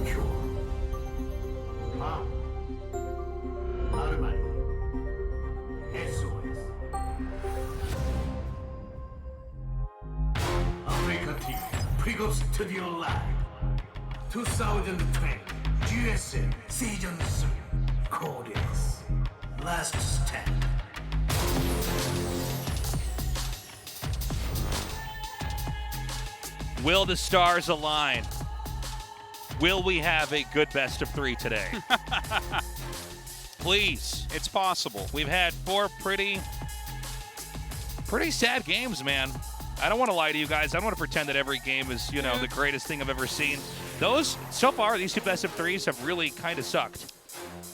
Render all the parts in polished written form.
Pure. Armani. SOS. Africa team. Pre-go studio live. 2020 GSL season 3. Code is Last Stand. Will the stars align? Will we have a good best of 3 today? Please. It's possible. We've had 4 pretty sad games, man. I don't want to lie to you guys. I don't want to pretend that every game is, you know, the greatest thing I've ever seen. So far, these 2 best of 3s have really kind of sucked.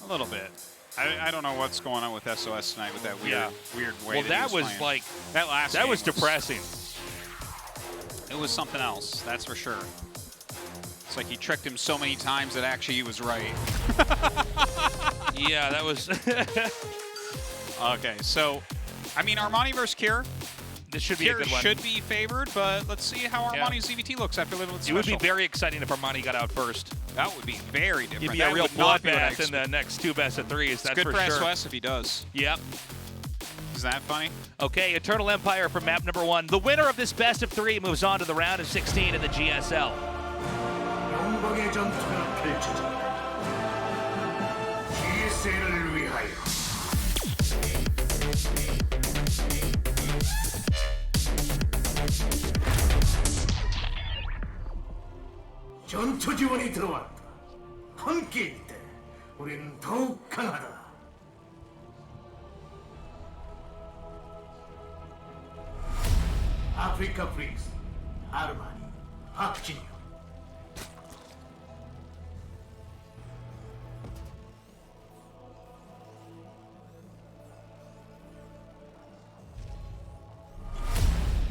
A little bit. I don't know what's going on with SOS tonight with that weird way. Well, that was playing. like that was depressing. It was something else, that's for sure. It's like he tricked him so many times that actually he was right. Yeah, that was. Okay, so, I mean, Armani versus Cure. This should be Cure a good one. should be favored, but let's see how Armani's ZVT looks after living with It Special. would be very exciting if Armani got out first. That would be very different. It'd be That a real would not be what I bloodbath in the next 2 best of 3s. It's That's good for for sure. SOS if he does. Yep. Is that funny? Okay, Eternal Empire from map number 1. The winner of this best of 3 moves on to the round of 16 in the GSL. 영광의 전투가 펼쳐진다. GSL을 위하여. 전투 지원이 들어왔다. 함께일 때 우리는 더욱 강하다. 아프리카 프린스 아르마니 박진영.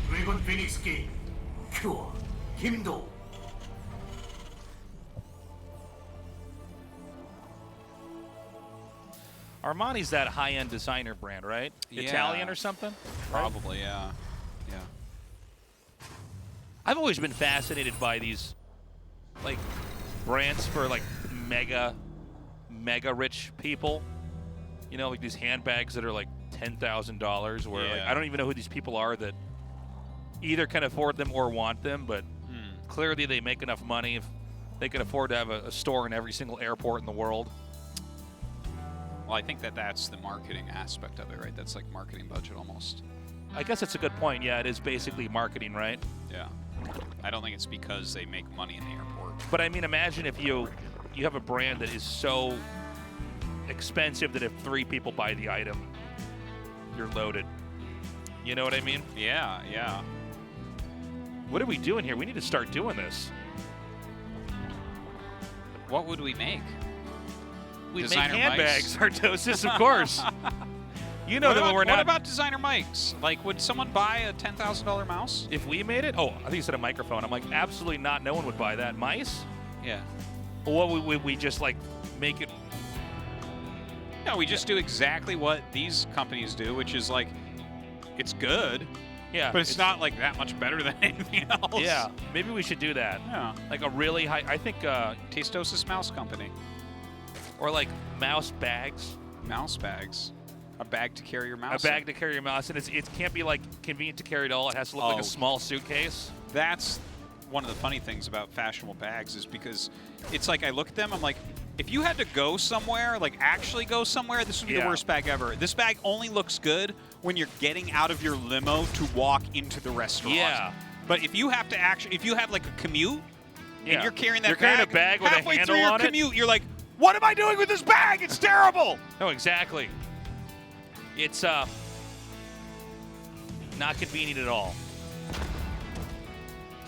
드래곤 피닉스 게임 큐어 김도. Armani's that high-end designer brand, right? Yeah. Italian or something? Probably, yeah. Yeah. I've always been fascinated by these, like, brands for, like, mega rich people. You know, like these handbags that are, like, $10,000 where, like, I don't even know who these people are that either can afford them or want them, but clearly they make enough money if they can afford to have a store in every single airport in the world. Well, I think that's the marketing aspect of it, right? That's like marketing budget almost. I guess that's a good point. Yeah, it is basically marketing, right? Yeah. I don't think it's because they make money in the airport. But I mean, imagine if you have a brand that is so expensive that if 3 people buy the item, you're loaded. You know what I mean? Yeah, yeah. What are we doing here? We need to start doing this. What would we make? We make Designer handbags, mics? Artosis, of course. You know What that about, we're not. What about designer mics? Like, would someone buy a $10,000 mouse? If we made it? Oh, I think you said a microphone. I'm like, absolutely not. No one would buy that. Mice? Yeah. Or would we just, like, make it? No, we just do exactly what these companies do, which is like, it's good, Yeah. but it's not like that much better than anything else. Yeah. Maybe we should do that. Yeah. Like a really high, I think, Tastosis Mouse Company. or like mouse bags. Mouse bags. A bag to carry your mouse. A bag to carry your mouse, and it can't be like convenient to carry at all. It has to look like a small suitcase. That's one of the funny things about fashionable bags is because it's like I look at them, I'm like, if you had to go somewhere, like actually go somewhere, this would be the worst bag ever. This bag only looks good when you're getting out of your limo to walk into the restaurant. Yeah. But if you have to actually, if you have like a commute and you're carrying that You're carrying a bag with a halfway handle through your on it? commute, you're like, what am I doing with this bag? It's terrible. No, exactly. It's not convenient at all.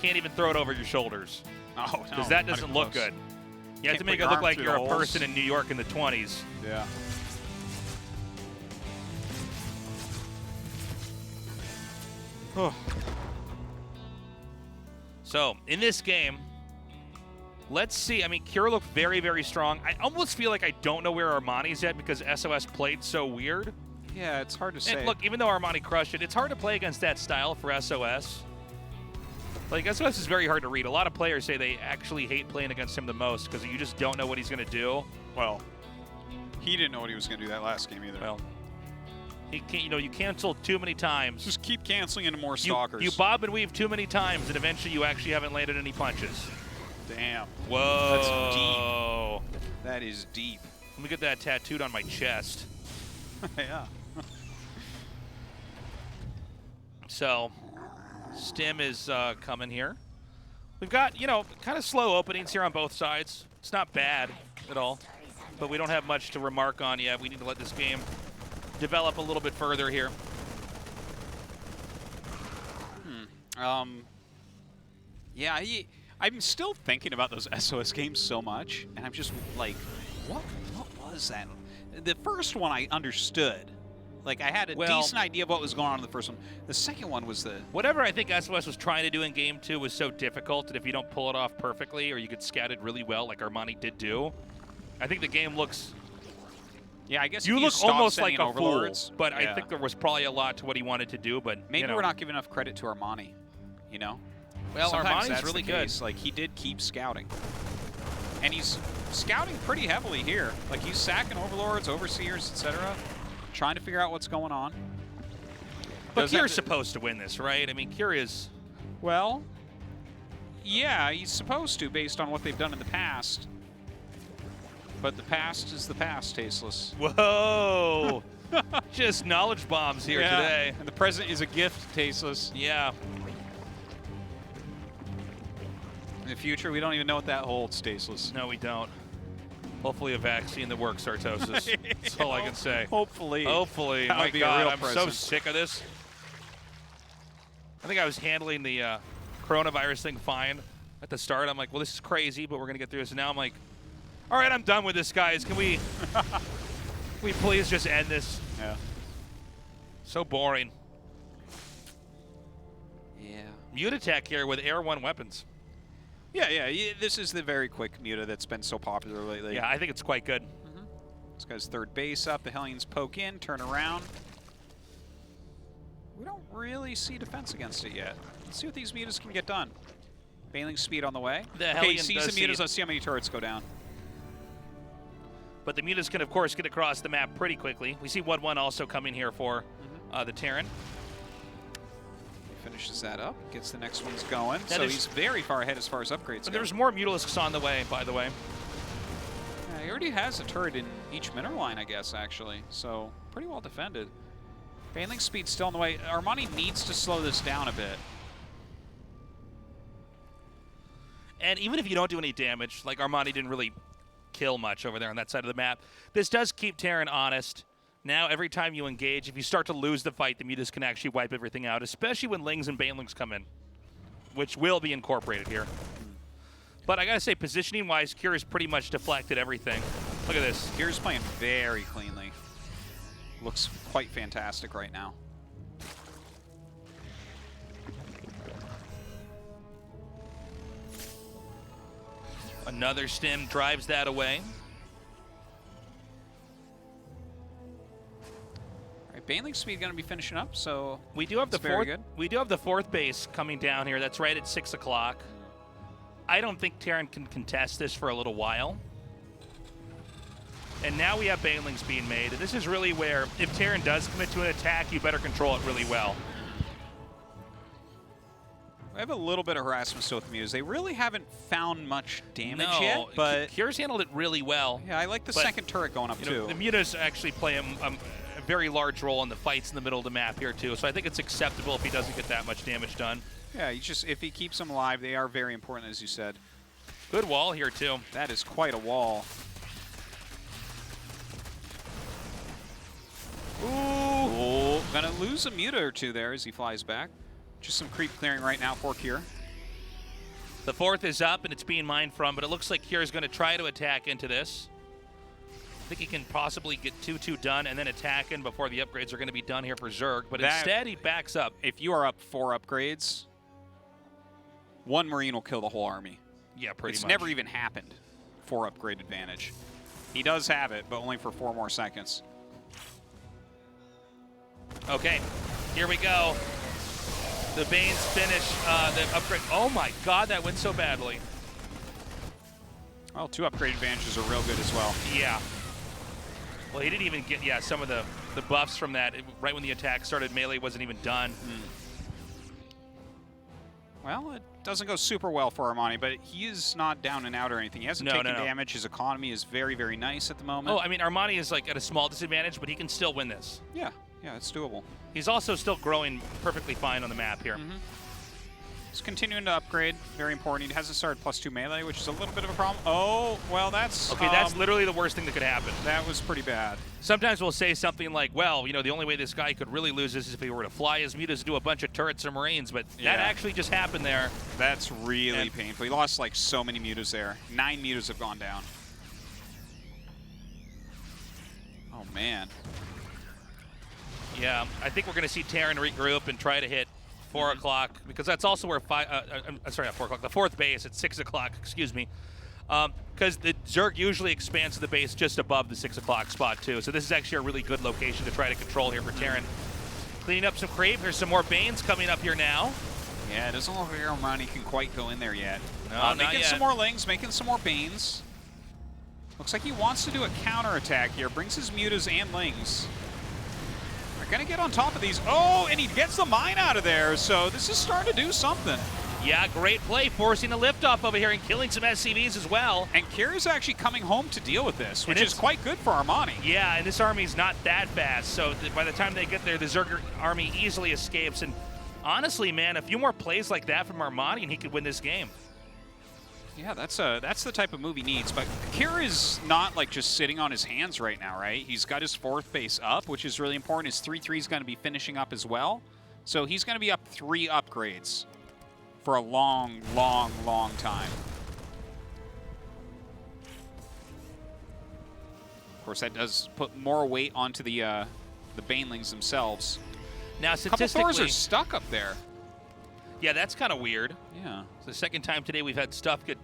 Can't even throw it over your shoulders. Oh, no. Because that doesn't look close. good. You have Can't to put make your it look arm like through you're the a holes. person in New York in the 20s. Yeah. So, in this game, let's see. I mean, Cure looked very, very strong. I almost feel like I don't know where Armani's at because SOS played so weird. Yeah, it's hard to say. And look, even though Armani crushed it, it's hard to play against that style for SOS. Like, SOS is very hard to read. A lot of players say they actually hate playing against him the most because you just don't know what he's going to do. Well, he didn't know what he was going to do that last game either. Well, he can't, you canceled too many times. Just keep canceling into more stalkers. You bob and weave too many times, and eventually you actually haven't landed any punches. Damn. Whoa. That's deep. That is deep. Let me get that tattooed on my chest. Yeah. So, Stim is coming here. We've got, kind of slow openings here on both sides. It's not bad at all, but we don't have much to remark on yet. We need to let this game develop a little bit further here. Yeah, I'm still thinking about those SOS games so much, and I'm just like, what was that? The first one I understood. Like, I had a decent idea of what was going on in the first one. The second one was the... Whatever I think SOS was trying to do in Game 2 was so difficult that if you don't pull it off perfectly or you get scouted really well like Armani did do, I think the game looks... Yeah, I guess you look almost like a overlords, fool, but I think there was probably a lot to what he wanted to do, but maybe we're not giving enough credit to Armani, Well, sometimes Armani's that's really the good. case. Like, he did keep scouting. And he's scouting pretty heavily here. Like, he's sacking overlords, overseers, etc., trying to figure out what's going on. But Kier's supposed to win this, right? I mean, Kier is... Well, yeah, he's supposed to based on what they've done in the past. But the past is the past, Tasteless. Whoa! Just knowledge bombs here today. And the present is a gift, Tasteless. Yeah. In the future, we don't even know what that holds, Tasteless. No, we don't. Hopefully a vaccine that works, Artosis. That's all I can say. Hopefully. Hopefully. That My would be God, a real I'm present. so sick of this. I think I was handling the coronavirus thing fine at the start. I'm like, well, this is crazy, but we're going to get through this. And now I'm like, all right, I'm done with this, guys. Can we please just end this? Yeah. So boring. Yeah. Mute attack here with Air 1 weapons. Yeah. This is the very quick Muta that's been so popular lately. Yeah, I think it's quite good. This guy's third base up. The Hellions poke in, turn around. We don't really see defense against it yet. Let's see what these Mutas can get done. Bailing speed on the way. The Okay, Hellion he sees does the Mutas. see- Let's see how many turrets go down. But the Mutas can, of course, get across the map pretty quickly. We see 1-1 also coming here for the Terran. Finishes that up, gets the next ones going. That So is- he's very far ahead as far as upgrades But go. there's more Mutalisks on the way, by the way. Yeah, he already has a turret in each mineral line, I guess, actually. So pretty well defended. Bailing speed's still on the way. Armani needs to slow this down a bit. And even if you don't do any damage, like Armani didn't really kill much over there on that side of the map, this does keep Terran honest. Now, every time you engage, if you start to lose the fight, the Mutas can actually wipe everything out, especially when Lings and Banelings come in, which will be incorporated here. But I gotta say, positioning-wise, Kier has pretty much deflected everything. Look at this. Kier's playing very cleanly. Looks quite fantastic right now. Another stim drives that away. All right, Baneling speed going to be finishing up, so We do have the that's very fourth. good. We do have the fourth base coming down here. That's right at 6 o'clock. I don't think Terran can contest this for a little while. And now we have Banelings being made. And this is really where, if Terran does commit to an attack, you better control it really well. I have a little bit of harassment still with the Mutas. They really haven't found much damage No, yet, but Kier's handled it really well. yeah, I like the But, second turret going up too. The Mutas actually play a very large role in the fights in the middle of the map here too. So I think it's acceptable if he doesn't get that much damage done. Yeah, if he keeps them alive, they are very important, as you said. Good wall here too. That is quite a wall. Ooh, gonna lose a Muta or two there as he flies back. Just some creep clearing right now for Kier. The fourth is up and it's being mined from, but it looks like Kier is going to try to attack into this. I think he can possibly get 2-2 done and then attack in before the upgrades are going to be done here for Zerg, but instead he backs up. If you are up 4 upgrades, 1 Marine will kill the whole army. Yeah, pretty much. It's never even happened. 4 upgrade advantage. He does have it, but only for 4 more seconds. Okay, here we go. The Banes finish the upgrade. Oh my God, that went so badly. Well, 2 upgrade advantages are real good as well. Yeah. Well, he didn't even get, some of the buffs from that. Right when the attack started, melee wasn't even done. Well, it doesn't go super well for Armani, but he is not down and out or anything. He hasn't taken damage. His economy is very, very nice at the moment. Oh, I mean, Armani is like at a small disadvantage, but he can still win this. Yeah, it's doable. He's also still growing perfectly fine on the map here. He's continuing to upgrade. Very important. He hasn't started +2 melee, which is a little bit of a problem. Oh, well, that's... Okay, that's literally the worst thing that could happen. That was pretty bad. Sometimes we'll say something like, well, the only way this guy could really lose this is if he were to fly his mutas and do a bunch of turrets or marines, but that actually just happened there. That's really painful. He lost, like, so many mutas there. 9 mutas have gone down. Oh, man. Yeah, I think we're going to see Terran regroup and try to hit 4 o'clock, because that's also where sorry, not 4 o'clock, the 4th base at 6 o'clock, excuse me. Because the Zerg usually expands to the base just above the 6 o'clock spot, too. So this is actually a really good location to try to control here for Terran. Cleaning up some creep. There's some more Banes coming up here now. Yeah, it doesn't look like Armani can quite go in there yet. No, making some more Lings, making some more Banes. Looks like he wants to do a counterattack here. Brings his mutas and Lings. They're going to get on top of these. Oh, and he gets the mine out of there. So this is starting to do something. Yeah, great play, forcing a liftoff over here and killing some SCVs as well. And Kira's actually coming home to deal with this, which is quite good for Armani. Yeah, and this army's not that fast, so by the time they get there, the Zerg army easily escapes. And honestly, man, a few more plays like that from Armani and he could win this game. Yeah, that's the type of move he needs. But Kira is not like just sitting on his hands right now, right? He's got his 4th base up, which is really important. His 3/3 is going to be finishing up as well. So he's going to be up 3 upgrades for a long, long, long time. Of course, that does put more weight onto the Banelings themselves. Now, statistically, a couple Thors are stuck up there. Yeah, that's kind of weird. Yeah. It's the second time today we've had stuff get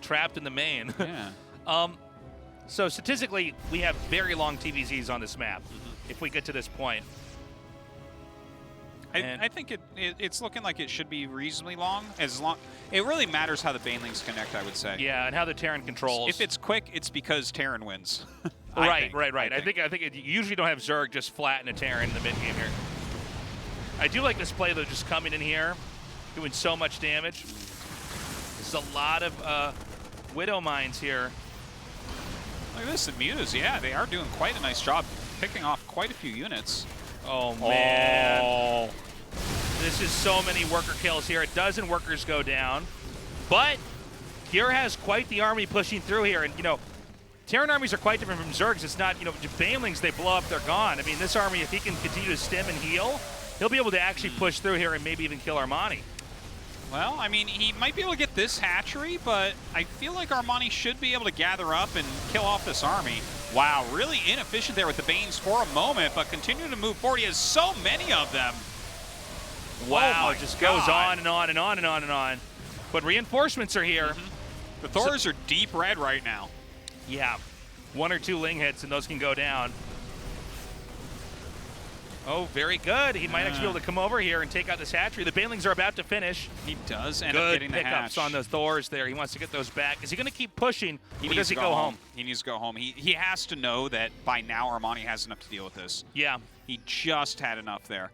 trapped in the main. Yeah. So statistically, we have very long TVZs on this map, if we get to this point. I think it's looking like it should be reasonably long. It really matters how the Banelings connect, I would say. Yeah, and how the Terran controls. If it's quick, it's because Terran wins. Right. I think you usually don't have Zerg just flatten a Terran in the mid game here. I do like this play though, just coming in here, doing so much damage. There's a lot of Widow Mines here. Look at this, the mutas, yeah, they are doing quite a nice job picking off quite a few units. Oh, man. Oh. This is so many worker kills here. A dozen workers go down. But Kira has quite the army pushing through here. And, Terran armies are quite different from Zergs. It's not, Banelings, they blow up, they're gone. I mean, this army, if he can continue to stem and heal, he'll be able to actually push through here and maybe even kill Armani. Well, I mean, he might be able to get this hatchery, but I feel like Armani should be able to gather up and kill off this army. Wow, really inefficient there with the Banes for a moment, but continue to move forward. He has so many of them. Wow, it just goes on and on and on and on and on. But reinforcements are here. The Thors are deep red right now. Yeah, 1 or 2 Ling hits and those can go down. Oh, very good. He might actually be able to come over here and take out this hatchery. The Banelings are about to finish. He does end up getting the hatch. Good pickups on those Thors there. He wants to get those back. Is he going to keep pushing, or does he go home? He needs to go home. He has to know that by now Armani has enough to deal with this. Yeah. He just had enough there.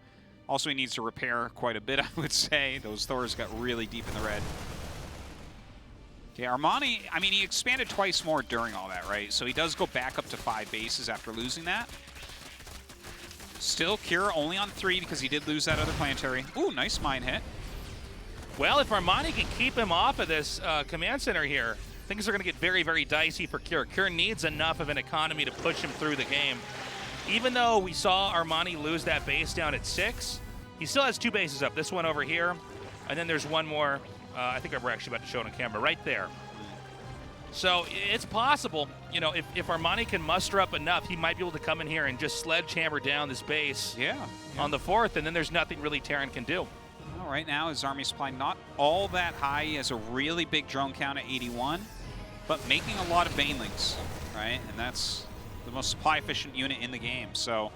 Also, he needs to repair quite a bit, I would say. Those Thors got really deep in the red. Okay, Armani, I mean, he expanded twice more during all that, right? So he does go back up to 5 bases after losing that. Still, Kira only on 3 because he did lose that other planetary. Ooh, nice mine hit. Well, if Armani can keep him off of this command center here, things are going to get very, very dicey for Kira. Kira needs enough of an economy to push him through the game. Even though we saw Armani lose that base down at 6, he still has 2 bases up. This one over here, and then there's one more. I think we're actually about to show it on camera right there. So it's possible, if Armani can muster up enough, he might be able to come in here and just sledgehammer down this base on the 4th, and then there's nothing really Terran can do. Well, right now, his army supply not all that high. He has a really big drone count at 81, but making a lot of Banelings, right? And that's the most supply-efficient unit in the game. So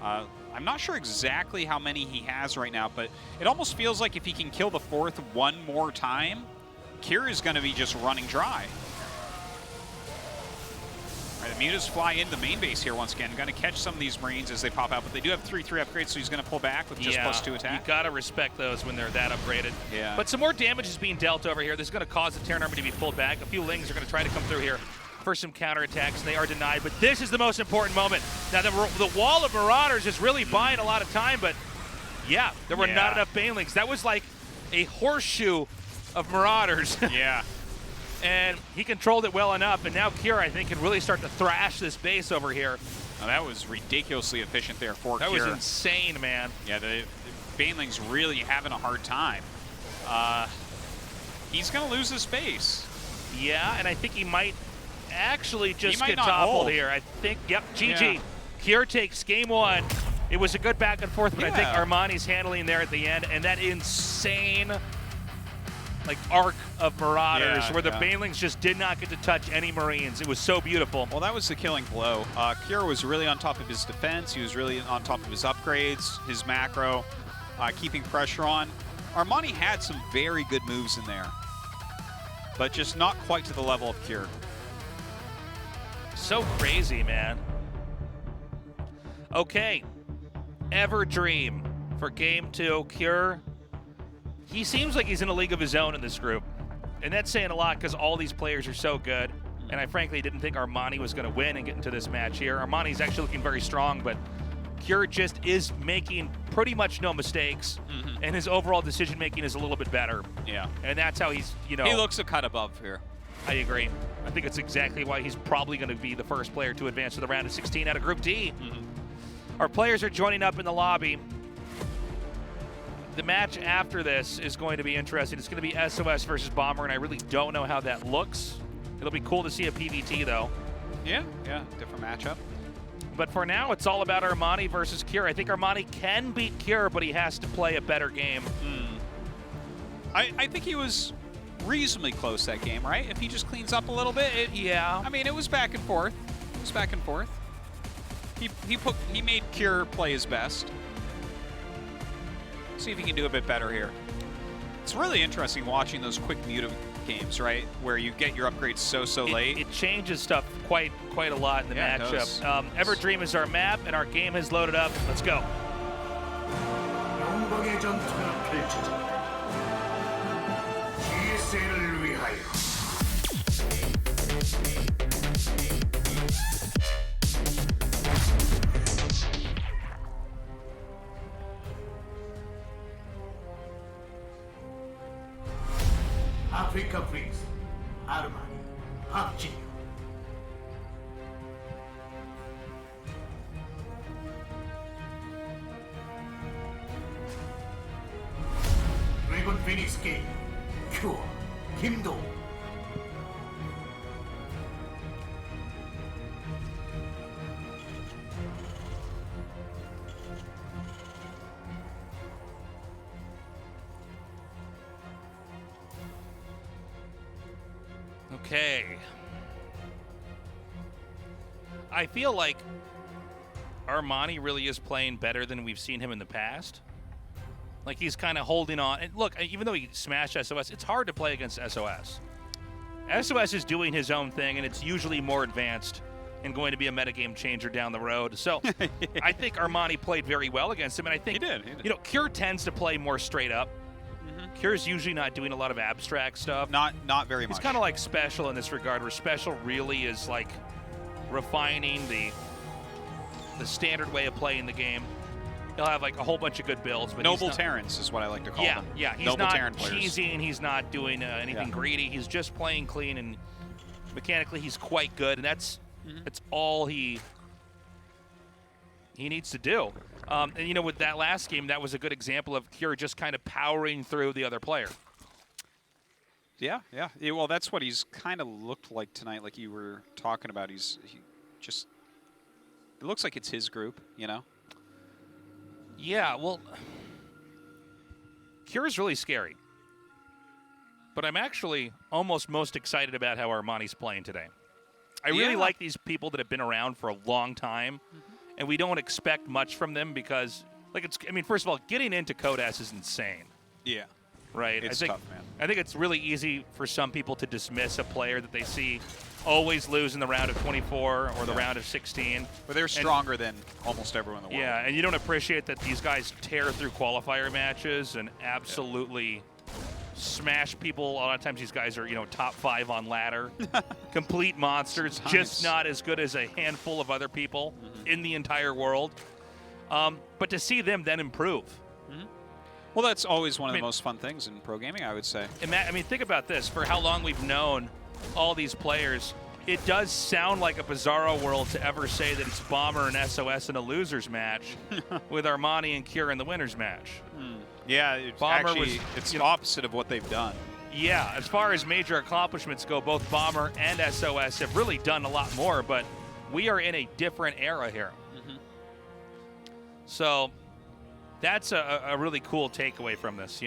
I'm not sure exactly how many he has right now, but it almost feels like if he can kill the 4th one more time, Kira is going to be just running dry. All right, the Mutas fly into main base here once again. Going to catch some of these Marines as they pop out, but they do have 3/3 upgrades, so he's going to pull back with just +2 attack. You got to respect those when they're that upgraded. Yeah. But some more damage is being dealt over here. This is going to cause the Terran army to be pulled back. A few Lings are going to try to come through here for some counterattacks. They are denied, but this is the most important moment. Now, the wall of Marauders is really buying a lot of time, but yeah, there were not enough Banelings. That was like a horseshoe of Marauders. Yeah. And he controlled it well enough, and now Kira, I think, can really start to thrash this base over here. Oh, that was ridiculously efficient there for Kira. That was insane, man. Yeah, the Banelings really having a hard time. He's going to lose this base. Yeah, and I think he might actually just might get not toppled hold. here. I think, yep, GG. Yeah. Kira takes game 1. It was a good back and forth, but I think Yeah. Armani's handling there at the end, and that insane like arc of Marauders where the Banelings just did not get to touch any Marines. It was so beautiful. Well, that was the killing blow. Kira was really on top of his defense. He was really on top of his upgrades, his macro, keeping pressure on. Armani had some very good moves in there, but just not quite to the level of Kira. So crazy, man. Okay, Everdream for game 2. Cure, he seems like he's in a league of his own in this group. And that's saying a lot because all these players are so good. And I frankly didn't think Armani was going to win and get into this match here. Armani's actually looking very strong, but Cure just is making pretty much no mistakes. And his overall decision making is a little bit better. Yeah. And that's how he's, you know. He looks a cut above here. I agree. I think it's exactly why he's probably going to be the first player to advance to the round of 16 out of Group D. Our players are joining up in the lobby. The match after this is going to be interesting. It's going to be SOS versus Bomber, and I really don't know how that looks. It'll be cool to see a PVT, though. Yeah, different matchup. But for now, it's all about Armani versus Cure. I think Armani can beat Cure, but he has to play a better game. I think he was reasonably close that game, right? If he just cleans up a little bit. Yeah. I mean, it was back and forth. It was back and forth. He made Cure play his best. See if he can do a bit better here. It's really interesting watching those quick muta games, right? Where you get your upgrades so late. It changes stuff quite a lot in the matchup. Everdream is our map, and our game has loaded up. Let's go. 영광의 전투가 펼쳐진다. GSL을 위하여. 아프리카 프린스 아르마니 박진영. 드래곤 피닉스 게임 큐어 김도. Okay. I feel like Armani really is playing better than we've seen him in the past. Like he's kind of holding on. And look, even though he smashed SOS, it's hard to play against SOS. SOS is doing his own thing, and it's usually more advanced and going to be a metagame changer down the road. So I think Armani played very well against him, and I think He did. you know, Cure tends to play more straight up. Cure's usually not doing a lot of abstract stuff. Not very much. He's kind of like Special in this regard, where Special really is like refining the standard way of playing the game. He'll have like a whole bunch of good builds, but Noble Terrans is what I like to call them. Yeah, he's Noble not Terran players. cheesing. He's not doing anything greedy. He's just playing clean, and mechanically he's quite good, and that's all he needs to do. And you know, with that last game, that was a good example of Cure just kind of powering through the other player. Yeah. Well, that's what he's kind of looked like tonight, like you were talking about. He just, it looks like it's his group, you know? Yeah, well, Cure's really scary. But I'm actually almost most excited about how Armani's playing today. I really like these people that have been around for a long time and we don't expect much from them because, like, I mean, first of all, getting into Code S is insane. Yeah. Right? It's tough, man. I think it's really easy for some people to dismiss a player that they see always lose in the round of 24 or the round of 16. But they're stronger than almost everyone in the world. Yeah, and you don't appreciate that these guys tear through qualifier matches and absolutely smash people. A lot of times these guys are, top 5 on ladder. Complete monsters, just not as good as a handful of other people in the entire world. But to see them then improve. Well, that's always one of the most fun things in pro gaming, I would say. I mean, think about this. For how long we've known all these players, it does sound like a bizarro world to ever say that it's Bomber and SOS in a loser's match with Armani and Cure in the winner's match. Yeah, it's the opposite of what they've done. Yeah, as far as major accomplishments go, both Bomber and SOS have really done a lot more, but we are in a different era here. So that's a really cool takeaway from this,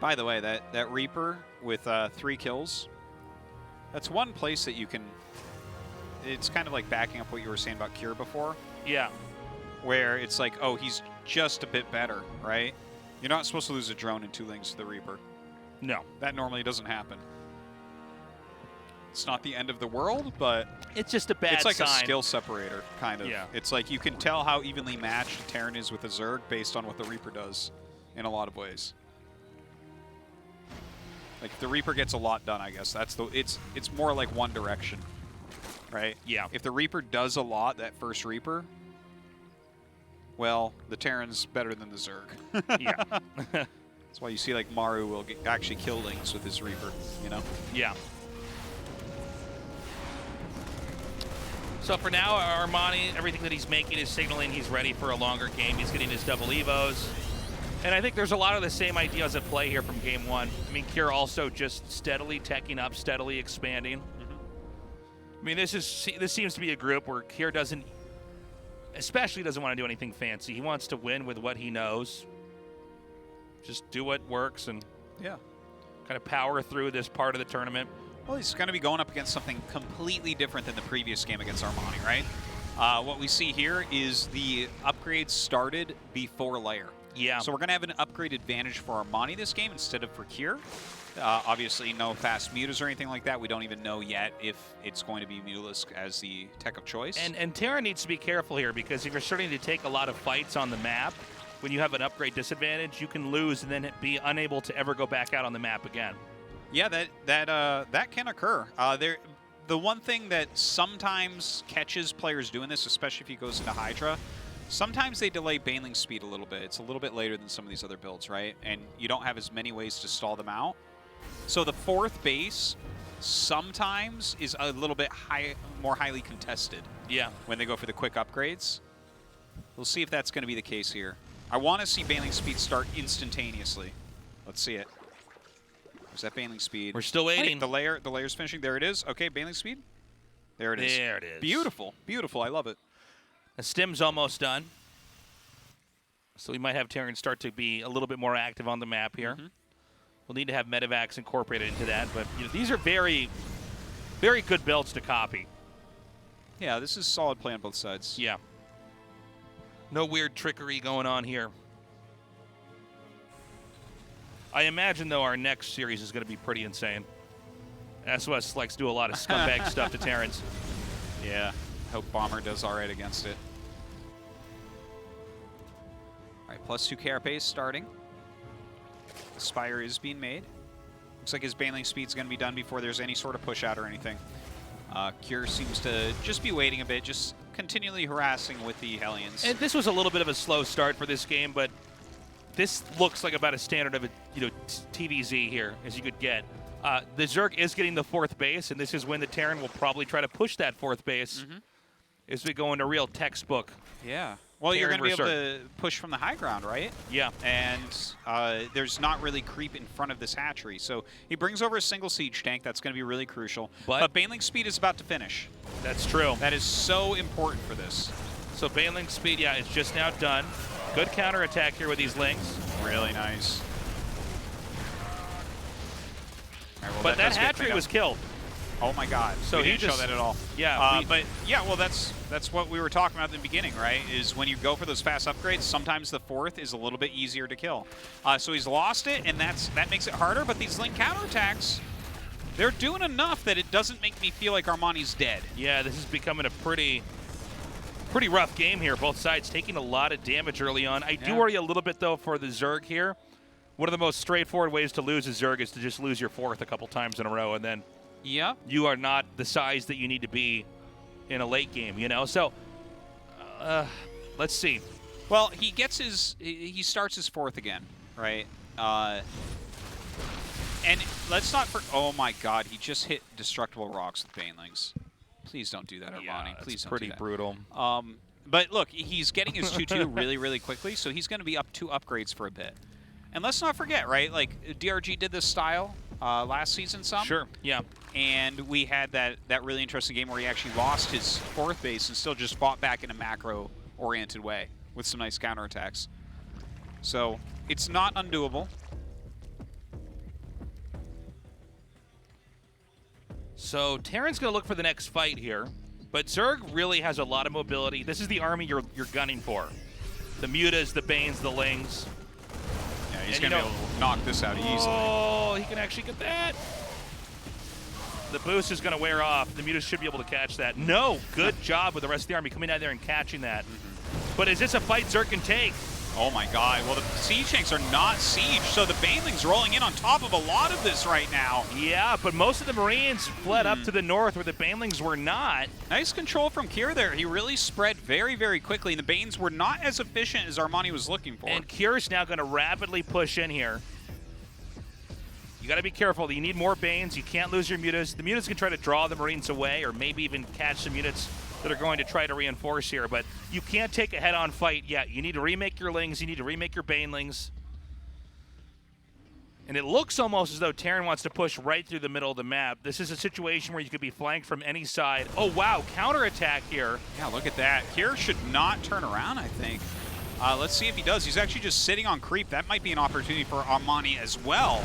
By the way, that Reaper with 3 kills, that's one place that you can, it's kind of like backing up what you were saying about Cure before. Yeah. Where it's like, oh, he's just a bit better, right? You're not supposed to lose a drone in 2 lanes to the Reaper. No. That normally doesn't happen. It's not the end of the world, but it's just a bad sign. It's like a skill separator, kind of. Yeah. It's like you can tell how evenly matched Terran is with a Zerg based on what the Reaper does in a lot of ways. Like, if the Reaper gets a lot done, I guess it's more like one direction, right? Yeah. If the Reaper does a lot, that first Reaper, well, the Terran's better than the Zerg. Yeah. That's why you see, like, Maru will actually kill Lings with his Reaper, Yeah. So for now, Armani, everything that he's making is signaling he's ready for a longer game. He's getting his double evos. And I think there's a lot of the same ideas at play here from game 1. I mean, Cure also just steadily teching up, steadily expanding. I mean, this seems to be a group where Cure especially doesn't want to do anything fancy. He wants to win with what he knows. Just do what works and kind of power through this part of the tournament. Well, he's going to be going up against something completely different than the previous game against Armani, right? What we see here is the upgrades started before layer. Yeah. So we're going to have an upgrade advantage for Armani this game instead of for Cure. Obviously, no fast mutas or anything like that. We don't even know yet if it's going to be Mutalisk as the tech of choice. And Terra needs to be careful here because if you're starting to take a lot of fights on the map, when you have an upgrade disadvantage, you can lose and then be unable to ever go back out on the map again. Yeah, that can occur. The one thing that sometimes catches players doing this, especially if he goes into Hydra, sometimes they delay Baneling speed a little bit. It's a little bit later than some of these other builds, right? And you don't have as many ways to stall them out. So the 4th base sometimes is a little bit more highly contested. Yeah. When they go for the quick upgrades. We'll see if that's going to be the case here. I want to see Baneling speed start instantaneously. Let's see it. There's that Baneling speed. We're still waiting. Wait, the layer's finishing. There it is. Okay, Baneling speed. There it is. There it is. Beautiful. Beautiful. I love it. The stim's almost done. So we might have Terran start to be a little bit more active on the map here. We'll need to have Medivacs incorporated into that, but these are very, very good builds to copy. Yeah, this is solid play on both sides. Yeah. No weird trickery going on here. I imagine, though, our next series is going to be pretty insane. SOS likes to do a lot of scumbag stuff to Terrans. Yeah. Hope Bomber does all right against it. All right, +2 carapace starting. The Spire is being made. Looks like his Baneling speed's going to be done before there's any sort of push out or anything. Cure seems to just be waiting a bit, just continually harassing with the Hellions. And this was a little bit of a slow start for this game, but this looks like about as standard of a TVZ here as you could get. The Zerg is getting the 4th base, and this is when the Terran will probably try to push that 4th base as we go into real textbook. Yeah. Well, you're going to be able to push from the high ground, right? Yeah. And there's not really creep in front of this hatchery. So he brings over a single siege tank. That's going to be really crucial. But Baneling speed is about to finish. That's true. That is so important for this. So Baneling speed, yeah, it's just now done. Good counterattack here with these Lings. Really nice. Right, well, but that hatchery was killed. Oh my God! So we he didn't just show that at all. Yeah, but yeah, well, that's what we were talking about at the beginning, right? Is when you go for those fast upgrades, sometimes the fourth is a little bit easier to kill. So he's lost it, and that makes it harder. But these link counterattacks, they're doing enough that it doesn't make me feel like Armani's dead. Yeah, this is becoming a pretty rough game here. Both sides taking a lot of damage early on. I do worry a little bit though for the Zerg here. One of the most straightforward ways to lose a Zerg is to just lose your fourth a couple times in a row, and then you are not the size that you need to be in a late game, you know? So, let's see. Well, he starts his fourth again, right? And let's not oh my God, he just hit Destructible Rocks with Banelings. Please don't do that, Armani. Yeah, Please don't pretty do that. brutal. But look, he's getting his 2-2 really, really quickly, so he's going to be up 2 upgrades for a bit. And let's not forget, right, like DRG did this style last season some. Sure, yeah. And we had that really interesting game where he actually lost his fourth base and still just fought back in a macro-oriented way with some nice counterattacks. So it's not undoable. So Terran's going to look for the next fight here, but Zerg really has a lot of mobility. This is the army you're gunning for. The Mutas, the Banes, the Lings. Yeah, he's going to be able to knock this out easily. Oh, he can actually get that. The boost is going to wear off. The Mutas should be able to catch that. No, good job with the rest of the army coming out there and catching that. But is this a fight Zerg can take? Oh my God, well the Siege Tanks are not Siege, so the Banelings rolling in on top of a lot of this right now. Yeah, but most of the Marines fled up to the north where the Banelings were not. Nice control from Kier there. He really spread very, very quickly, and the Banes were not as efficient as Armani was looking for. And Kier's now going to rapidly push in here. You got to be careful. You need more Banes. You can't lose your Mutas. The Mutas can try to draw the Marines away or maybe even catch some units that are going to try to reinforce here, but you can't take a head-on fight yet. You need to remake your Lings. You need to remake your Banelings. And it looks almost as though Terran wants to push right through the middle of the map. This is a situation where you could be flanked from any side. Oh, wow, counterattack here. Yeah, look at that. Kier should not turn around, I think. Let's see if he does. He's actually just sitting on creep. That might be an opportunity for Armani as well.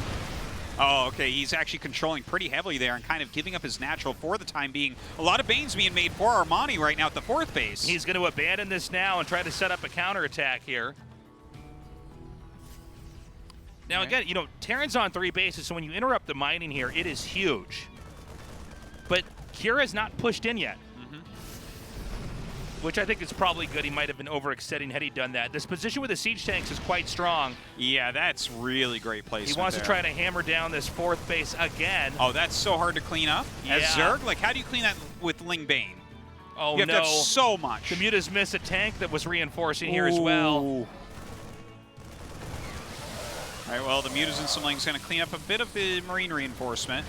Oh, okay, he's actually controlling pretty heavily there and kind of giving up his natural for the time being. A lot of Banes being made for Armani right now at the fourth base. He's going to abandon this now and try to set up a counterattack here. Now, again, you know, Terran's on 3 bases, so when you interrupt the mining here, it is huge. But Kira's not pushed in yet, which I think is probably good. He might have been overextending had he done that. This position with the siege tanks is quite strong. Yeah, that's really great placement. He wants to try to hammer down this 4th base again. Oh, that's so hard to clean up. Yeah. As Zerg, like how do you clean that with Ling Bane? Oh, you have no. to have so much. The Mutas miss a tank that was reinforcing here as well. All right, well, the Mutas and some Lings going to clean up a bit of the Marine reinforcement.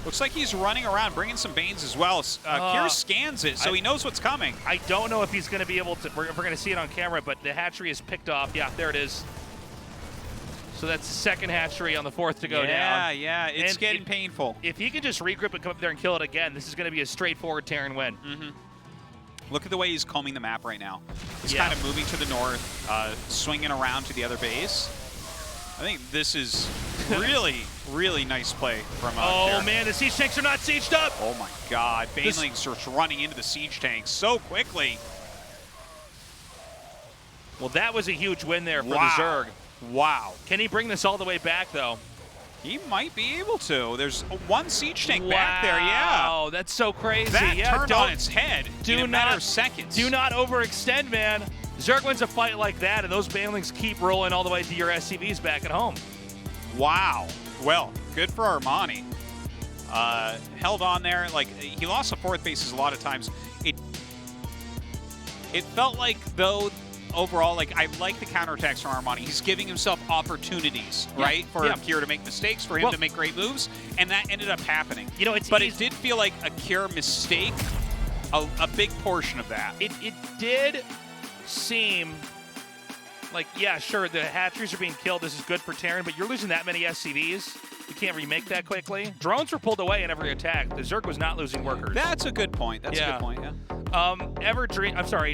Looks like he's running around, bringing some Banes as well. Kier scans it, so he knows what's coming. I don't know if he's going to be able to, we're going to see it on camera, but the hatchery is picked off. Yeah, there it is. So that's the second hatchery on the 4th to go down. Yeah, it's getting painful. If he can just regroup and come up there and kill it again, this is going to be a straightforward Terran win. Look at the way he's combing the map right now. He's kind of moving to the north, swinging around to the other base. I think this is really, really nice play from Oh, man, the siege tanks are not sieged up. Oh, my God. Banelings are running into the siege tanks so quickly. Well, that was a huge win there for the Zerg. Wow. Can he bring this all the way back, though? He might be able to. There's one siege tank back there, yeah. Wow, that's so crazy. That turned on its head in a matter of seconds. Do not overextend, man. Zerg wins a fight like that, and those Banelings keep rolling all the way to your SCVs back at home. Wow. Well, good for Armani. Held on there. Like, he lost the 4th bases a lot of times. It felt like, though, overall, like, I like the counterattacks from Armani. He's giving himself opportunities, right? For Kier to make mistakes, for him to make great moves, and that ended up happening. You know, but it did feel like a Kier mistake, a big portion of that. It did seem like, yeah, sure, the hatcheries are being killed. This is good for Terran, but you're losing that many SCVs. You can't remake that quickly. Drones were pulled away in every attack. The Zerg was not losing workers. That's a good point. That's a good point, yeah.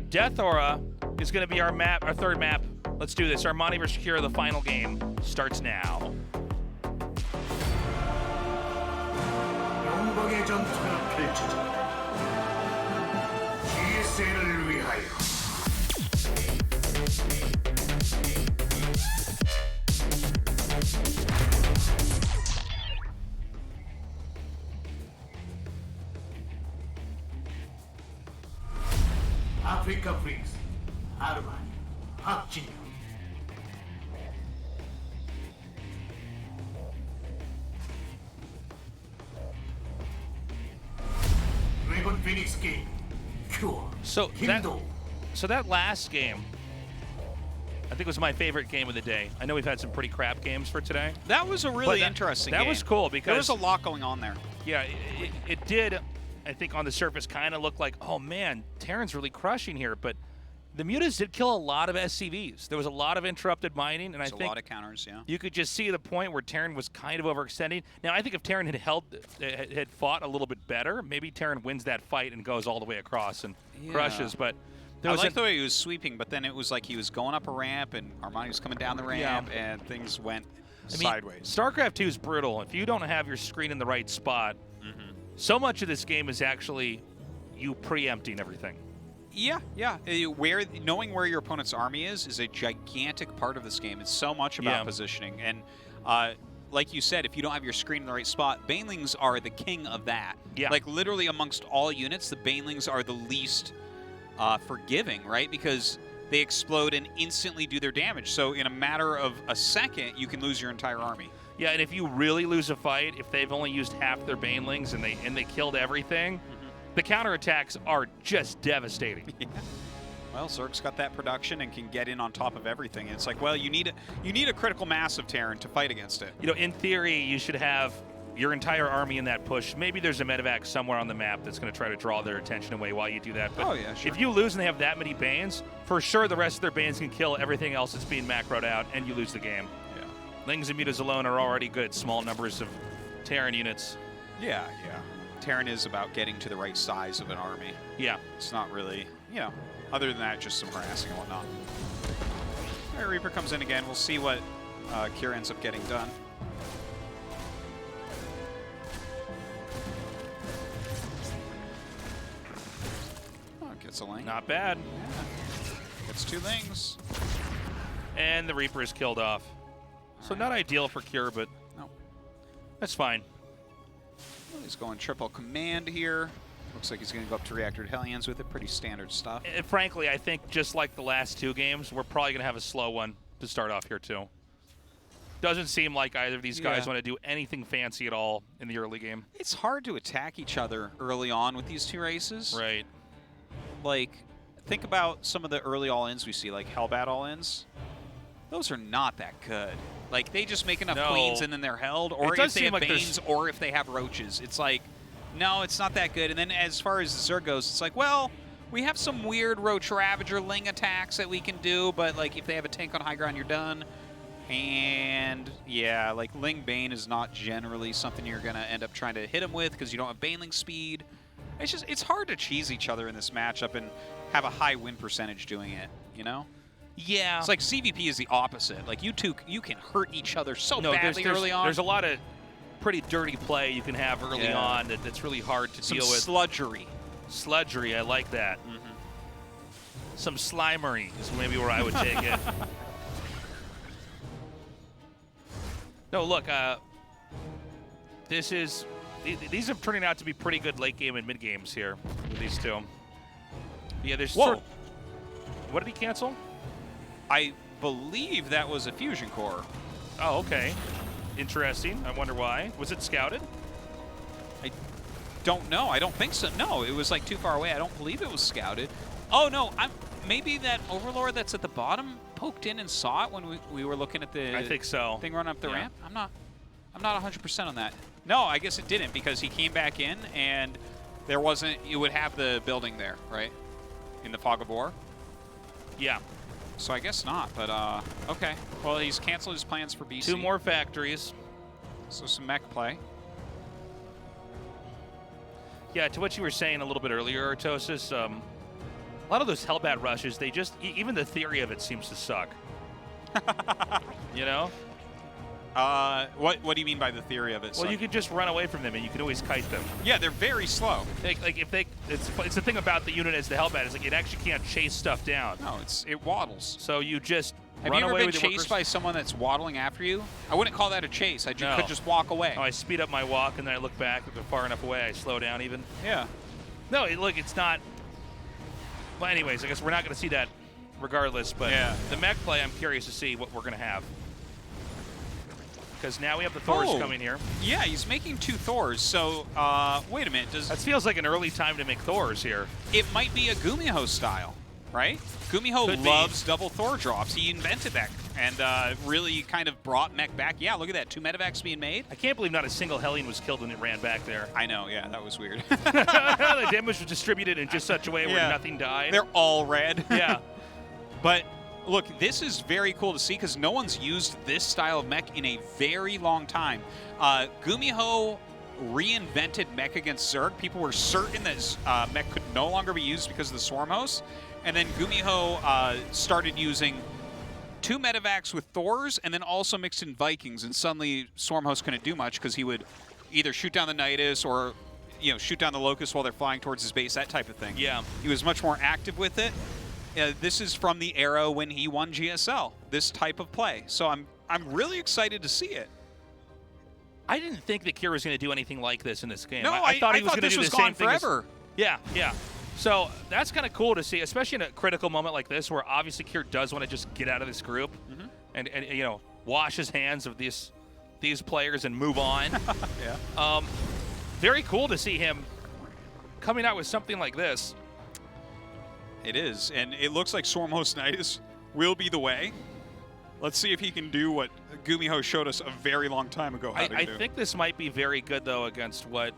Death Aura is going to be our map, our 3rd map. Let's do this. Armani vs. Kira, the final game, starts now. 가르쳐준다. GSL을 위하여. 아프리카 프린스 아르마니 박진영. 드래곤 피닉스 게임 큐어 So 김도. that last game, I think was my favorite game of the day. I know we've had some pretty crap games for today. That was a really But interesting that game. was cool because there was a lot going on there. Yeah, it did, I think, on the surface kind of look like, oh man, Terran's really crushing here. But the Mutas did kill a lot of SCVs. There was a lot of interrupted mining, and There's I a think lot of counters, yeah. you could just see the point where Terran was kind of overextending. Now, I think if Terran had fought a little bit better, maybe Terran wins that fight and goes all the way across and crushes. But there I was like the way he was sweeping, but then it was like he was going up a ramp, and Armani was coming down the ramp, and things went sideways. StarCraft 2 is brutal. If you don't have your screen in the right spot, so much of this game is actually you preempting everything. Yeah. Knowing where your opponent's army is a gigantic part of this game. It's so much about positioning. And like you said, if you don't have your screen in the right spot, Banelings are the king of that. Yeah. Like literally amongst all units, the Banelings are the least forgiving, right? Because they explode and instantly do their damage. So in a matter of a second, you can lose your entire army. Yeah, and if you really lose a fight, if they've only used half their Banelings and they killed everything, the counterattacks are just devastating. Yeah. Well, Zerg's got that production and can get in on top of everything. It's like, well, you need a critical mass of Terran to fight against it. You know, in theory, you should have your entire army in that push. Maybe there's a medevac somewhere on the map that's going to try to draw their attention away while you do that. But if you lose and they have that many Banes, for sure the rest of their Banes can kill everything else that's being macroed out, and you lose the game. Yeah. Lings and Mutas alone are already good, small numbers of Terran units. Yeah. Terran is about getting to the right size of an army. Yeah. It's not really, other than that, just some harassing and whatnot. All right, Reaper comes in again. We'll see what Kira ends up getting done. Oh, gets a link. Not bad. Yeah. Gets 2 lings. And the Reaper is killed off. So not ideal for Cure, but no, that's fine. He's going triple command here. Looks like he's going to go up to Reactor Hellions with it. Pretty standard stuff. And frankly, I think just like the last 2 games, we're probably going to have a slow one to start off here, too. Doesn't seem like either of these guys want to do anything fancy at all in the early game. It's hard to attack each other early on with these 2 races. Right. Like, think about some of the early all-ins we see, like Hellbat all-ins. Those are not that good. Like, they just make enough queens and then they're held, or if they have Banes, or if they have roaches. It's like, no, it's not that good. And then as far as Zerg goes, it's like, well, we have some weird Roach Ravager Ling attacks that we can do, but, like, if they have a tank on high ground, you're done. And, yeah, like, Ling Bane is not generally something you're going to end up trying to hit him with because you don't have Baneling speed. It's just, it's hard to cheese each other in this matchup and have a high win percentage doing it, you know? Yeah. It's like CVP is the opposite. Like, you can hurt each other so badly early on. There's a lot of pretty dirty play you can have early on that's really hard to deal with. Sludgery. Sludgery, I like that. Some slimery is maybe where I would take it. No, look, these are turning out to be pretty good late game and mid games here with these 2. Yeah, there's Whoa. What did he cancel? I believe that was a fusion core. Oh, okay. Interesting. I wonder why. Was it scouted? I don't know. I don't think so. No, it was like too far away. I don't believe it was scouted. Oh no, maybe that Overlord that's at the bottom poked in and saw it when we were looking at the I think so. thing running up the ramp. I'm not 100% on that. No, I guess it didn't because he came back in and there wasn't. You would have the building there, right? In the fog of war. Yeah. So I guess not, but okay. Well, he's canceled his plans for BC. 2 more factories. So some mech play. Yeah, to what you were saying a little bit earlier, Artosis, a lot of those Hellbat rushes, they just, even the theory of it seems to suck. You know? What do you mean by the theory of it? Well, you could just run away from them, and you can always kite them. Yeah, they're very slow. It's the thing about the unit as the Hellbat is like it actually can't chase stuff down. No, it waddles. So you just Have run you ever away been with chased by someone that's waddling after you? I wouldn't call that a chase. I No. could just walk away. Oh, I speed up my walk, and then I look back. If they're far enough away, I slow down even. Yeah. No, look, it's not. Well, anyways, I guess we're not going to see that regardless. But Yeah. the mech play, I'm curious to see what we're going to have. Because now we have the Thors coming here. Yeah, he's making 2 Thors. So, wait a minute. That feels like an early time to make Thors here. It might be a Gumiho style, right? Gumiho loves double Thor drops. He invented that and really kind of brought mech back. Yeah, look at that. 2 medevacs being made. I can't believe not a single Hellion was killed when it ran back there. I know, yeah, that was weird. The damage was distributed in just such a way where nothing died. They're all red. Yeah. But look, this is very cool to see because no one's used this style of mech in a very long time. Gumiho reinvented mech against Zerg. People were certain that mech could no longer be used because of the Swarm Host. And then Gumiho started using 2 medevacs with Thors and then also mixed in Vikings. And suddenly Swarm Host couldn't do much because he would either shoot down the Nidus or shoot down the Locust while they're flying towards his base, that type of thing. Yeah. He was much more active with it. This is from the era when he won GSL, this type of play. So I'm really excited to see it. I didn't think that Kier was going to do anything like this in this game. No, I thought he was going to do the same thing. Forever. Yeah. So that's kind of cool to see, especially in a critical moment like this, where obviously Kier does want to just get out of this group and wash his hands of these players and move on. Yeah. Very cool to see him coming out with something like this. It is, and it looks like Swarm Host Nidus will be the way. Let's see if he can do what Gumiho showed us a very long time ago how to I do. think this might be very good, though, against what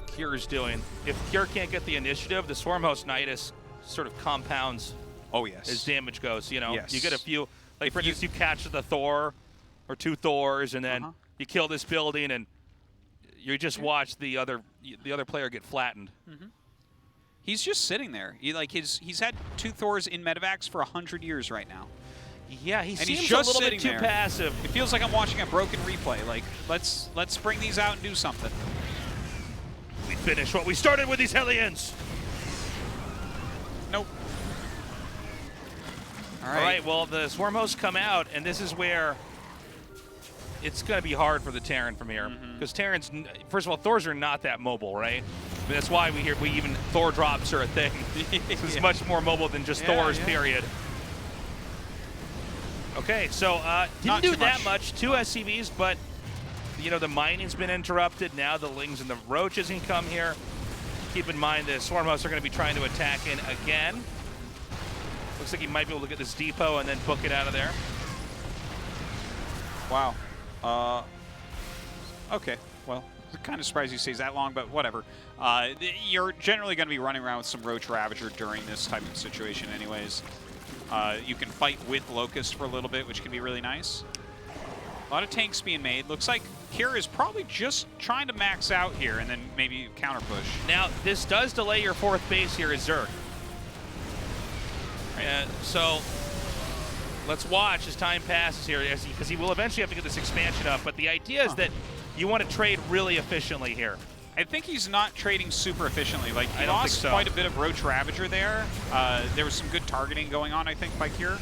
Kier is doing. If Kier can't get the initiative, the Swarm Host Nidus sort of compounds as damage goes. You get a few, like for instance, you catch the Thor or 2 Thors, and then you kill this building, and you just watch the other player get flattened. He's just sitting there. He's had 2 Thors in medevacs for 100 years right now. Yeah, he and seems he's just a little bit too there. passive. It feels like I'm watching a broken replay. Like, let's bring these out and do something. We finished what we started with these Hellions. Nope. All right, well, the Swarm Hosts come out, and this is where it's going to be hard for the Terran from here. Because Terrans, first of all, Thors are not that mobile, right? I mean, that's why we even Thor drops are a thing. It's much more mobile than just Thors, period. Okay, so didn't do that much. 2 SCVs, but the mining's been interrupted. Now the Lings and the Roaches can come here. Keep in mind the Swarm Hosts are going to be trying to attack in again. Looks like he might be able to get this depot and then book it out of there. Wow. Okay, well, I'm kind of surprised he stays that long, but whatever. You're generally going to be running around with some Roach Ravager during this type of situation anyways. You can fight with Locust for a little bit, which can be really nice. A lot of tanks being made. Looks like Kier is probably just trying to max out here and then maybe counter push. Now, this does delay your 4th base here as Zerg. So let's watch as time passes here, because he will eventually have to get this expansion up. But the idea is that you want to trade really efficiently here. I think he's not trading super efficiently. Like, he I don't think lost so. quite a bit of Roach Ravager there. There was some good targeting going on, I think, by Kier.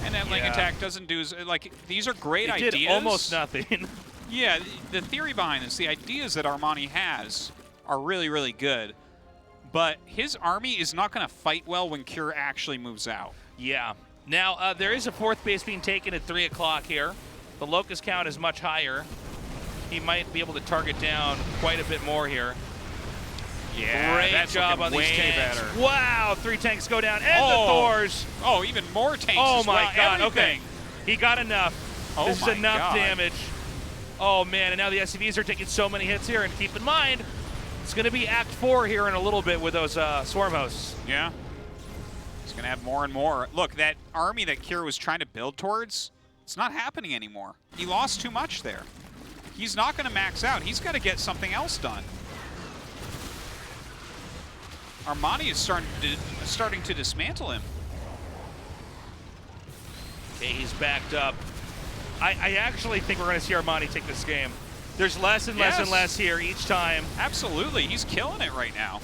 And that Ling attack doesn't do, like, these are great ideas. It did almost nothing. Yeah, the theory behind this, the ideas that Armani has are really, really good. But his army is not going to fight well when Kier actually moves out. Yeah. Now, there is a 4th base being taken at 3 o'clock here. The Locust count is much higher. He might be able to target down quite a bit more here. Yeah, great that's job on these tanks. Better. Wow, 3 tanks go down, and the Thors. Oh, even more tanks. Oh my God! Everything. Okay, he got enough. This is enough damage. Oh man, and now the SCVs are taking so many hits here. And keep in mind, it's going to be Act 4 here in a little bit with those Swarm Hosts. Yeah, he's going to have more and more. Look, that army that Kier was trying to build towards, it's not happening anymore. He lost too much there. He's not going to max out. He's got to get something else done. Armani is starting to dismantle him. Okay, he's backed up. I actually think we're going to see Armani take this game. There's less and less and less here each time. Absolutely, he's killing it right now.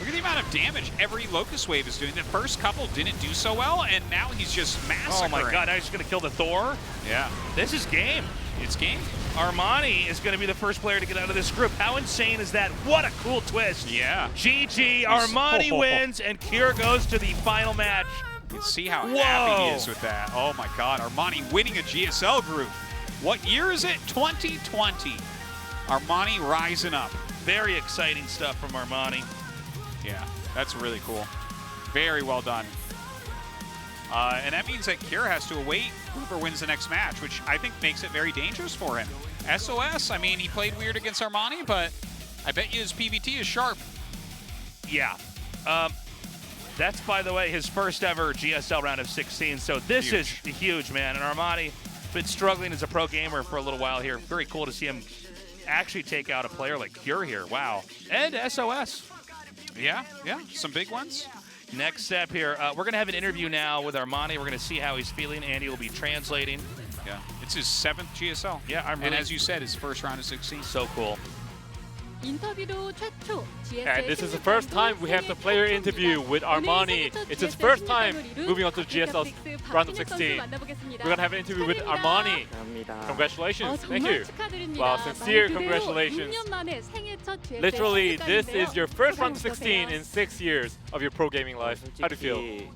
Look at the amount of damage every Locust Wave is doing. The first couple didn't do so well, and now he's just massacring. Oh my god, now he's going to kill the Thor? Yeah. This is game. It's game. Armani is going to be the first player to get out of this group. How insane is that? What a cool twist. Yeah. GG, Armani wins, and Cure goes to the final match. You can see how happy he is with that. Oh my god, Armani winning a GSL group. What year is it? 2020. Armani rising up. Very exciting stuff from Armani. Yeah, that's really cool. Very well done. And that means that Cure has to await whoever wins the next match, which I think makes it very dangerous for him. SOS, I mean, he played weird against Armani, but I bet you his PVT is sharp. Yeah. That's, by the way, his first ever GSL round of 16, so this is huge, man. And Armani been struggling as a pro gamer for a little while here. Very cool to see him actually take out a player like Cure here. Wow. And SOS. Yeah, some big ones. Next step here, we're going to have an interview now with Armani. We're going to see how he's feeling. Andy will be translating. Yeah, it's his 7th GSL. Yeah, I'm really... And as you said, his first round of 16. So cool. And this is the first time we have the player interview with Armani. It's his first time moving on to the GSL round of 16. We're going to have an interview with Armani. Congratulations. Thank you. Wow, sincere congratulations. Literally, this is your first round of 16 in 6 years of your pro gaming life. How do you feel?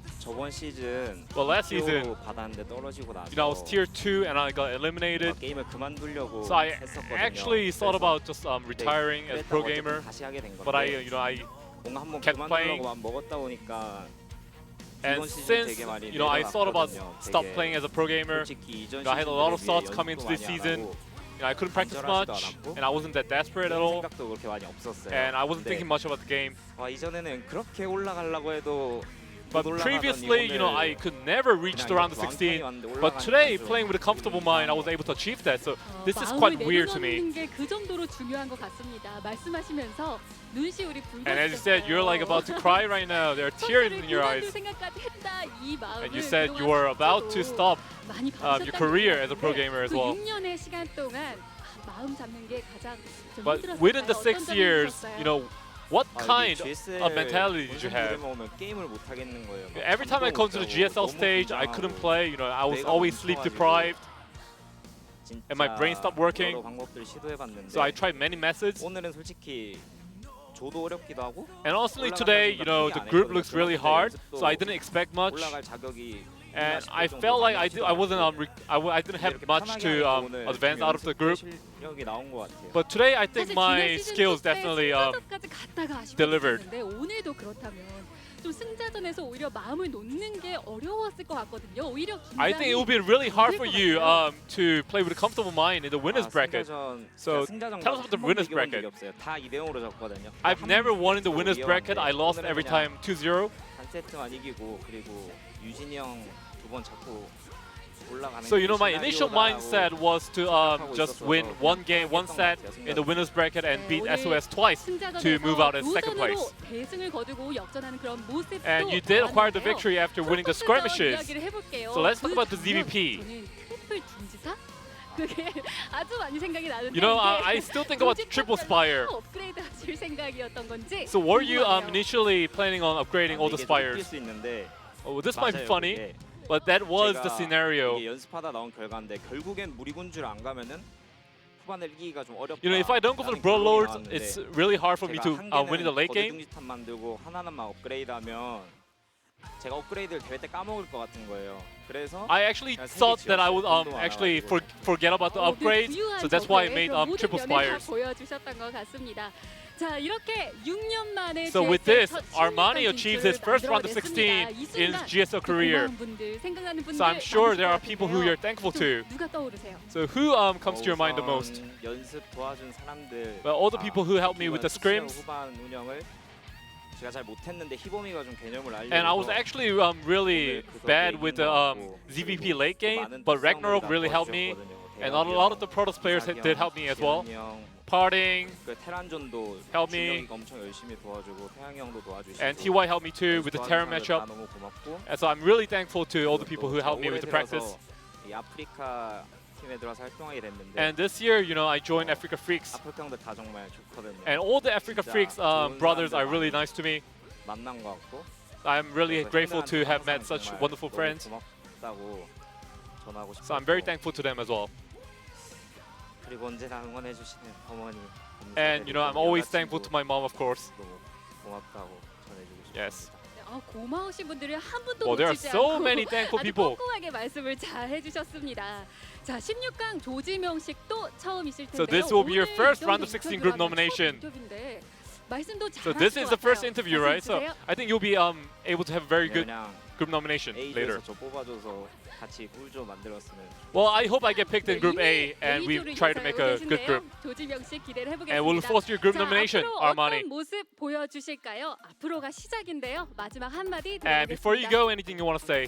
Well, last season, I was tier 2 and I got eliminated. So I actually thought about just retiring as a pro gamer, but I kept playing. And since I thought about stop playing as a pro gamer, I had a lot of thoughts coming into this season. I couldn't practice much, and I wasn't that desperate at all, and I wasn't thinking much about the game. But previously, I could never reach the round of 16. But today, playing with a comfortable mind, I was able to achieve that. So this is quite weird to me. And as you said, you're like about to cry right now. There are tears in your eyes. And you said you were about to stop your career as a pro gamer as well. But within the 6 years, what kind of mentality did you have? Every time I come to the GSL stage, I couldn't play. I was always sleep deprived, and my brain stopped working. So I tried many methods. And honestly, today, the group looks really hard, so I didn't expect much. And I felt like I didn't have much to advance out of the group. But today, I think my skills definitely delivered. I think it will be really hard for you to play with a comfortable mind in the winners bracket. So tell us about the winners bracket. I've never won in the winners bracket. I lost every time 2-0. So my initial mindset was to just win one game, one set in the winners bracket and beat SOS twice to move out as second place. And you did acquire the victory after winning the skirmishes. So let's talk about the ZVP. I still think about Triple Spire. So were you initially planning on upgrading all the Spires? Oh, this might be funny. But that was the scenario. If I don't go for the Bro Lords, it's really hard for me to win in the late game. I actually thought that I would actually forget about the upgrades, so that's why I made Triple Spires. So with this, Armani achieves his first round of 16 in his GSL career. So I'm sure there are people who you're thankful to. So who comes to your mind the most? Well, all the people who helped me with the scrims. And I was actually really bad with the ZVP late game, but Ragnarok really helped me. And a lot of the Protoss players did help me as well. Parting 테란전도 helped me. 엄청 열심히 도와주고 태양이 형도 도와주시고. And TY helped me too with the Terran matchup. 너무 고맙고. And so I'm really thankful to all the people who helped me with the practice. 이 아프리카 팀에 들어서 활동하게 됐는데. And this year, you know, I joined Africa Freaks. 아프리카 형들 다 정말 좋거든요. And all the Africa Freaks brothers are really nice to me. 만난 것 같고. I'm really grateful to have met such wonderful friends. 고맙다고 전하고 싶어요. So I'm very thankful to them as well. 그리고 언제나 응원해 주시는 어머니. And you know, I'm always thankful to my mom, of course. 너무 고맙다고 전해주고 싶습니다. Yes. 고마우신 분들을 한 분도 Well, there are 놓치지 so 않고 many thankful 아주 people. 꼼꼼하게 말씀을 잘 해주셨습니다. 자, 16강 조지명식도 처음이실 텐데요. So this will be your 오늘 first 이정도 round of 16 group 인터뷰가 nomination. 첫 인터뷰인데 말씀도 So 잘하실 this 것 is the first 같아요. interview, right? So 말씀 주세요. I think you'll be able to have a very good 그냥 group nomination later. A조에서 저 뽑아줘서 같이 꿀조 만들었으면. Well, I hope I get picked in Group A 이미 and we A조를 try to make a 예상하고 good group. 계신데요. 조지명식 기대를 해보겠습니다. And we'll look forward to your group 자, nomination, 앞으로 Armani. 어떤 모습 보여주실까요? 앞으로가 시작인데요. 마지막 한마디 And before you 드리겠습니다. go, anything you want to say?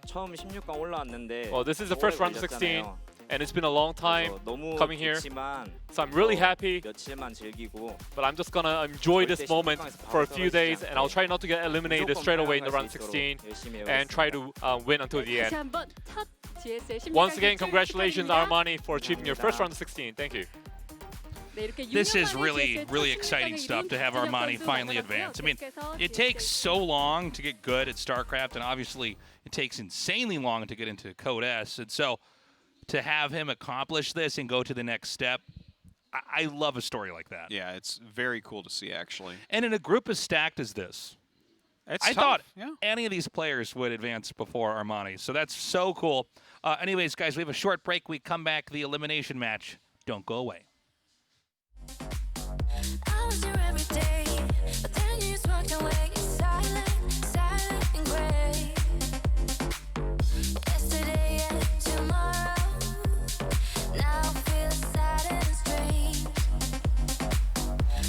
처음 16강 올라왔는데. Well, this is the first round of 16, and it's been a long time 너무 coming here. 좋지만 So I'm really happy, 며칠만 즐기고. but I'm just gonna enjoy this moment for a few days, and I'll try not to get eliminated straight away in the round 16 and try to win until the 다시 end. 한번 첫 GSL 16강 Once again, 진출 congratulations, 축하드립니다. Armani, for achieving your first round of 16. Thank you. 네, 이렇게 This is 유명한 really, GSL really 첫 exciting 16강에 stuff to have 이룬 Armani 선수 finally 만나봤고요. advance. I mean, 계속해서 it GSL takes so long to get good at StarCraft, and obviously it takes insanely long to get into Code S. And so to have him accomplish this and go to the next step, I love a story like that. Yeah, it's very cool to see, actually. And in a group as stacked as this, It's I tough. thought Yeah. any of these players would advance before Armani. So that's so cool. Anyways, guys, we have a short break. We come back, the elimination match. Don't go away. I was your everyday.